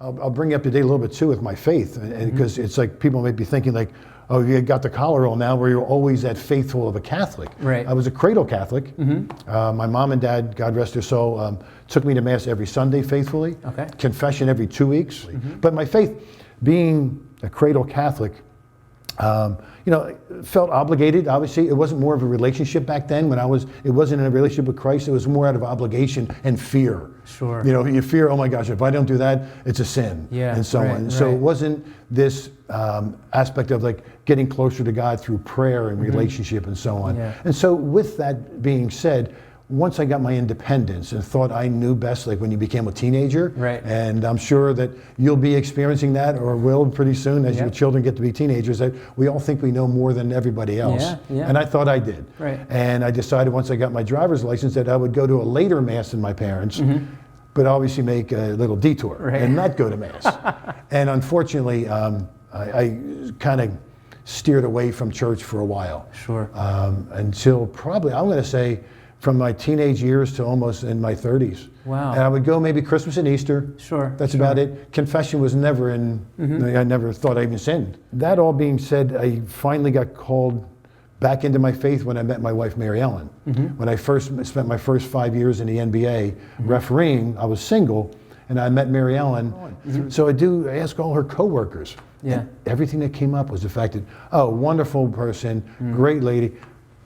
I'll bring you up to date a little bit too with my faith, and because it's like people may be thinking like, oh, you got the collar on now, where you're always that faithful of a Catholic. Right. I was a cradle Catholic. My mom and dad, God rest their soul, took me to Mass every Sunday faithfully. Okay. Confession every 2 weeks. But my faith, being a cradle Catholic, felt obligated. Obviously, it wasn't more of a relationship back then. It wasn't in a relationship with Christ. It was more out of obligation and fear. Sure. You fear, oh my gosh, if I don't do that, it's a sin. Yeah. And so on. So it wasn't this aspect of like getting closer to God through prayer and relationship and so on. Yeah. And so with that being said, once I got my independence and thought I knew best, like when you became a teenager, right. and I'm sure that you'll be experiencing that or will pretty soon as your children get to be teenagers, that we all think we know more than everybody else. Yeah. And I thought I did. Right. And I decided once I got my driver's license that I would go to a later Mass than my parents, but obviously make a little detour and not go to Mass. And unfortunately, I kind of steered away from church for a while. Sure. Until probably, I'm going to say, from my teenage years to almost in my 30s. Wow. And I would go maybe Christmas and Easter. Sure. That's about it. Confession was never in, I never thought I even sinned. That all being said, I finally got called back into my faith when I met my wife, Mary Ellen. When I first spent my first 5 years in the NBA refereeing, I was single, and I met Mary Ellen. So I ask all her coworkers. Yeah. Everything that came up was the fact that, oh, wonderful person, great lady,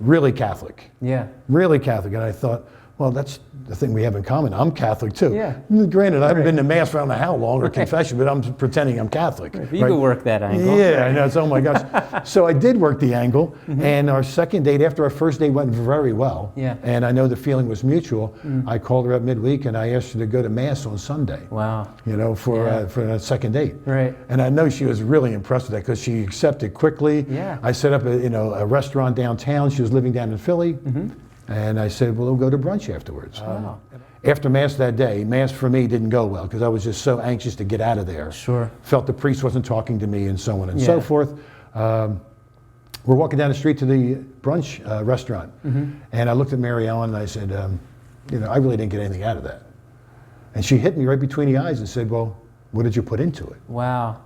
really Catholic. Yeah. Really Catholic. And I thought, well, that's the thing we have in common. I'm Catholic too. Yeah. Granted, I haven't been to Mass for I don't know how long or confession, but I'm pretending I'm Catholic. You can work that angle. Yeah, I know. It's, oh my gosh. So I did work the angle, and our second date, after our first date went very well, and I know the feeling was mutual, I called her up midweek and I asked her to go to Mass on Sunday. Wow. For a second date. Right. And I know she was really impressed with that because she accepted quickly. Yeah. I set up a restaurant downtown. She was living down in Philly. And I said, well, we'll go to brunch afterwards. Oh. After Mass that day, Mass for me didn't go well because I was just so anxious to get out of there. Sure. Felt the priest wasn't talking to me and so on and so forth. We're walking down the street to the brunch restaurant. And I looked at Mary Ellen and I said, I really didn't get anything out of that. And she hit me right between the eyes and said, well, what did you put into it? Wow.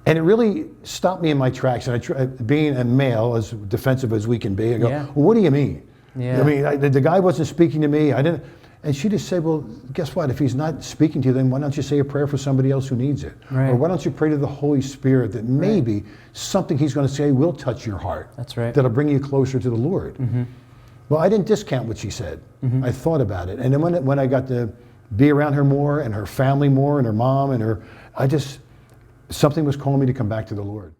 And it really stopped me in my tracks. And being a male, as defensive as we can be, I go, well, what do you mean? Yeah. I mean, the guy wasn't speaking to me. I didn't. And she just said, well, guess what? If he's not speaking to you, then why don't you say a prayer for somebody else who needs it? Right. Or why don't you pray to the Holy Spirit that maybe something he's going to say will touch your heart. That's right. That'll bring you closer to the Lord. Well, I didn't discount what she said. I thought about it. And then when I got to be around her more and her family more and her mom and something was calling me to come back to the Lord.